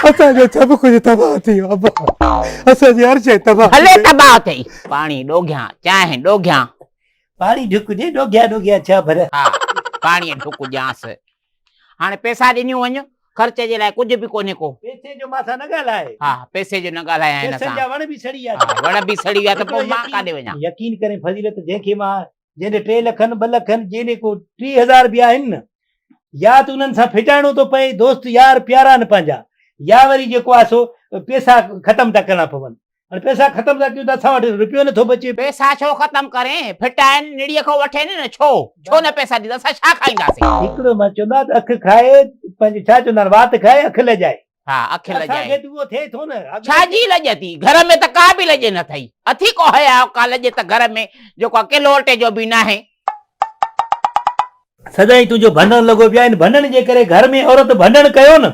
असांजो सभु कुझु तबाह थी वियो अब्बा। असांजी हर शइ तबाह हले तबाह थई। पाणी ॾोघियां चांहि ॾोघियां। पाणी ढुक दे डोगिया डोगिया छा भर। हा पाणी ढुक ॾियांसि। हाणे पैसा ॾिनियूं वञ ख़र्च जे लाइ कुझु बि कोन्हे को। पैसे जो माथा न ॻाल्हाए। हा पैसे जो न ॻाल्हायां हिन पैसनि सां। जा वण बि सड़ी विया। हा वण बि सड़ी विया त पोइ मां काॾे वञां। यकीन करे फज़ीलत जंहिंखे मां जंहिंजे 3 लख 2 लख जंहिंजे को 30,000 बि आहिनि न, या त उन्हनि सां फिटाइणो थो पए दोस्त यार प्यारा न पंहिंजा, या वरी जेको आहे सो पैसा ख़तम था करणा पवनि। हाणे पैसा ख़तम था कयूं त असां वटि रुपयो नथो बचे। पैसा छो ख़तम करें? फिटाइनि निड़ीअ खां वठे न छो न पैसा ॾींदा? असां छा खाईंदासीं? हिकिड़ो मां चवंदो आहे अखि खाए पंहिंजी छा चवंदा आहिनि वात खाए अखि लजाए। हा अखि लजाए। असांखे त उहो थिए थो न। छाजी लॼ थी? घर में त का बि लॼ न अथई। अथी को हया का लॼ त घर में जेको अकेलो अटे जो बि न आहे। सदाई तुंहिंजो भंडण लॻो पिया आहिनि। भंडण जे करे घर में औरत भंडण कयो न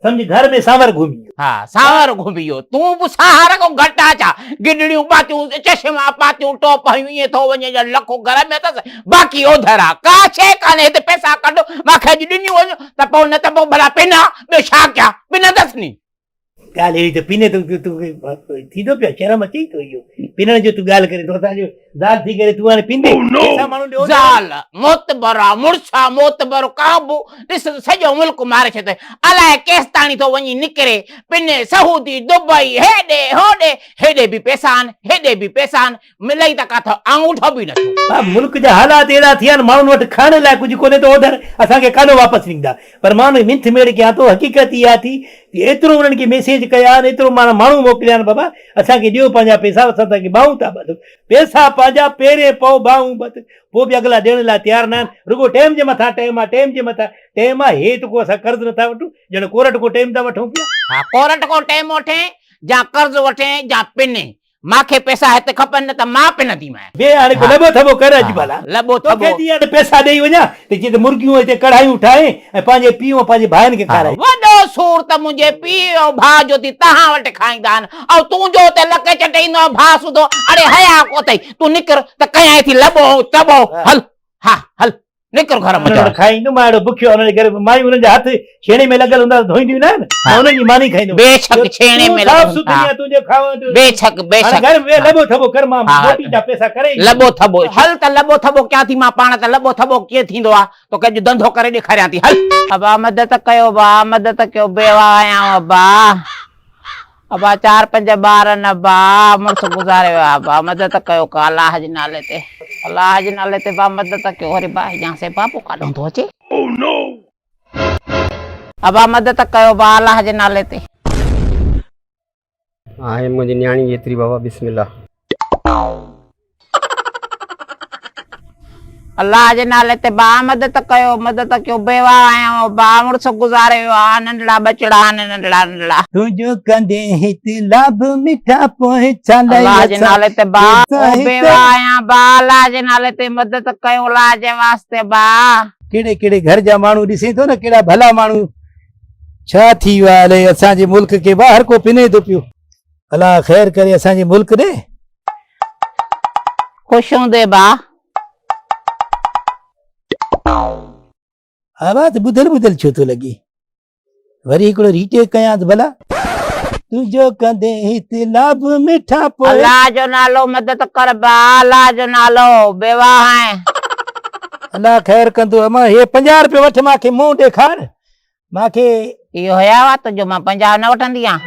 सम्झ घर में सांवर घुमी। हा सांवर घुमी वियो। तूं बि सहार को घटि आहे छा? गिडड़ियूं पातियूं चश्मा पातियूं टोप हयूं ईअं थो वञे ॼण लखो घर में अथसि बाक़ी ओधर आहे। का शइ कान्हे हिते। पैसा कढो मूंखे अॼु ॾिनियूं वञो त पोइ न त पोइ भला पिना ॿियो छा कयां? पिनंदसि नी। ॻाल्हि अहिड़ी त पिने तूं थींदो पिया शर्म अचे थो। इहो पिनण जो तूं ॻाल्हि करे थो। असांजो ज़ाल थी करे तूं हाणे पिंदे माण्हू ज़ाल मोतबर आहे मुड़सा मोतबर काबू ॾिस सॼो मुल्क मारे छॾे। अलाए केसि ताणी थो वञी निकिरे पिने सऊदी दुबई हेॾे होॾे। हेॾे बि पैसा आहिनि हेॾे बि पैसा आहिनि मिलई त काथो आंगूठो बि नथो। मुल्क जा हालात अहिड़ा थिया आहिनि माण्हुनि वटि खाइण लाइ कुझु कोन्हे त ओधर असांखे काॾो वापसि ॾींदा। पर माण्हू मिंथ मेड़ कयां थो। हक़ीक़त इहा थी एतिरो उन्हनि खे मैसेज कया आहिनि एतिरो माण्हू मोकिलिया आहिनि बाबा असांखे ॾियो पंहिंजा पैसा असां तव्हांखे ॿाहूं था ॿध। पैसा पंहिंजा पहिरें पओ ॿाहूं ॿध पोइ बि अॻिला ॾियण लाइ तयारु न आहिनि। रुॻो टाइम जे मथां टाइम आहे टाइम जे मथां टाइम आहे। हे त को असां कर्ज़ नथा वठूं ॼण कोरट को टाइम था वठूं पिया। हा कोरट को टाइम वठे या कर्ज़ वठे या पिने। मूंखे पैसा हिते खपनि न त मां पिनंदीमांइ। बे हाणे लॿो थॿो कर अॼु भला लॿो थॿो पैसा ॾेई वञा त जीअं त मुर्गियूं हिते कढ़ायूं ठाहे ऐं पंहिंजे पीउ पंहिंजे भाइनि खे खाराए। वॾो सूर त मुंहिंजे पीउ ऐं भाउ जो थी तव्हां वटि खाईंदा आहिनि ऐं तुंहिंजो त लके चटाईंदो आहे भाउ सुधो। अड़े हया को अथई तूं निकिर त कयां थी लॿो तॿो। हल हा हल निकिर घर में खाईंदो मां अहिड़ो बुखियो हुनजे करे मायूं हुननि जा हथ छेणे में लॻल हूंदा धोईंदियूं न आहिनि हुनजी मानी खाईंदो। बेशक छेणे में बेशक बेशक घर में लॿो थॿो कर मां मोटी जा पैसा करे लॿो थॿो हल त लॿो थॿो कयां थी मां पाण त लॿो थॿो कीअं थींदो आहे तोखे अॼु धंधो करे ॾेखारियां थी। हल अबा मदद कयो बा मदद कयो बेवा आहियां अबा। अबा 4-5 ॿार न बा मुड़ुसु गुज़ारे वियो आहे बा मदद कयो का अलाह जे नाले ते अलाह जे नाले ते बा मदद कयो। अरे बा यहाँ से बाबू काॾों थो अचे? अबा मदद कयो बा अलाह जे नाले ते। आहे मुंहिंजी न्याणी एतिरी बाबा बिस्मिल्लाह। अल्लाह जे नाले ते बा मदद कयो बेवा आहियां बा मुड़ुसु गुज़ारे वियो आहे नंढड़ा बचड़ा नंढड़ा नंढड़ा। तुंहिंजो कंदे हिते लाभ मिठा पोइ अल्लाह जे नाले ते बा बेवा आहियां बा अल्लाह जे नाले ते मदद कयो अल्लाह जे वास्ते बा। कहिड़े कहिड़े घर जा माण्हू ॾिसे थो न कहिड़ा भला माण्हू छा थी वियो आहे असांजे मुल्क खे ॿाहिरि को पिने थो पियो। अलाह ख़ैर करे असांजे मुल्क ॾे ख़ुशि हूंदे बा। आवाज़ ॿुधल ॿुधल छो थो लॻे? वरी हिकिड़ो रीटेक कयां भला। तुंहिंजो कंदे हिते लाभ मिठा पोइ अल्लाह जो नालो मदद कर बा अल्लाह जो नालो बेवा है। अल्लाह ख़ैर कंदो। अमा हे 50 रुपया वठ मांखे मुंहुं ॾेखार मांखे। इहो हया वा तुंहिंजो मां 50 न वठंदी आहियां।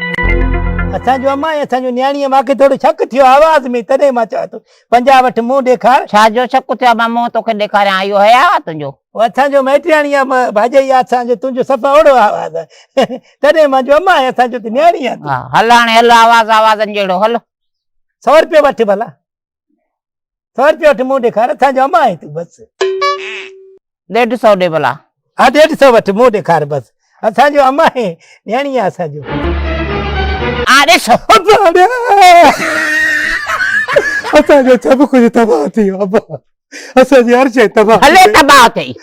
असांजो अमा असांजो न्याणीअ मांखे थोरो शक थियो आवाज़ में तॾहिं मां चवां थो 50 वठ मुंहुं ॾेखार। छाजो शक थियो मां मुंहुं तोखे ॾेखारियां? इहो हया वा तुंहिंजो? असांजो मैटियाणी आहे भाॼई आहे असांजो तुंहिंजो सफ़ा ओड़ो आवाज़ आहे तॾहिं मां जो अमा असांजो त न्याणी आहे। हल हाणे हल आवाज़नि जहिड़ो हल। 100 रुपया वठ भला 100 रुपया वठ मुंहुं ॾेखार असांजो अमा आहे तूं बस। 150 ॾे भला। हा 150 वठ मुंहुं ॾेखार बस असांजो अमा आहे न्याणी आहे असांजो। असांजो सभु कुझु तबाह थी वियो अब्बा। असांजी हर शइ तबाह हले तबाह थई।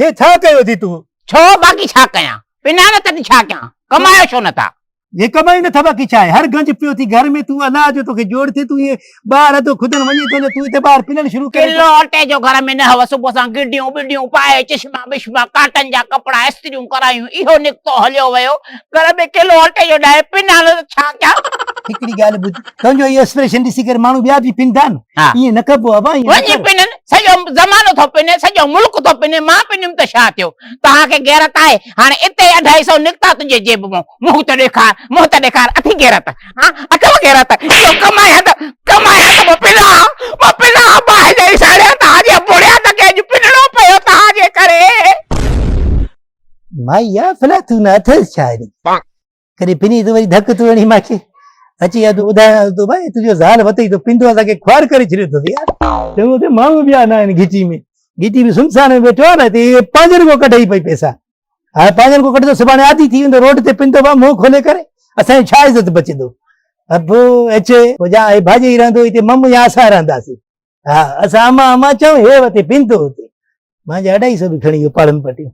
हे छा कयो थी तूं? छो बाक़ी छा कयां? पिना न तॾहिं छा कयां? कमायो छो नथा? ये कमाई न थबा की चाहे हर गंज पियो थी घर में तू अनाज तो के जोड़ थे तू ये बाहर तो खुदन वनी तो तू इते बाहर पिनन शुरू करे किलो अटे जो घर में न हव सुबह सां गिडियूं बिडियूं पाए चश्मा बिश्मा काटन जा कपड़ा इस्त्रियूं करायूं इहो निकतो हलियो वयो घर में किलो अटे जो डाए पिनाल छा क्या हिकड़ी गाल बुझ तुंजो ये एक्सप्रेशन दिसी कर मानू बिया भी पिनदान हाँ। ये न कबो अबा वनी पिनन सजो जमानो थो पिने सजो मुल्क थो पिने मां पिनिम त छा थियो तहां के गैरत आहे हाने इते 250 निकता तुझे जेब में मुंह त ॾेखार अथी गैरत हां अथव गैरत यो कमाया त पिना बाहि दई साड़िया तहां बुढ़िया त के पिनणो पयो तहां जे करे माई या फला तू न थ शायरी करे पिनी तो वरी धक तू वणी माके अची या तू बुधाया तो भाई तुझो ज़ाल वतई तो पिंदो असा के ख्वार करे छड़ियो तो यार तो ते माण्हू बिया ना इन घिची में सुनसान में बैठो न ते 5 को कढई पई पैसा हां 5 को कढ तो सुभाणे आदि थी वेंदो रोड ते पिंदो बा मुंह खोले करे असा छा इज्जत बचंदो अब अचे जा भाजी रहंदो इते मम या असा रहंदासी हां असा अमा चो हे वते पिंदो मां जा 250 भी खणी पाड़न पटियो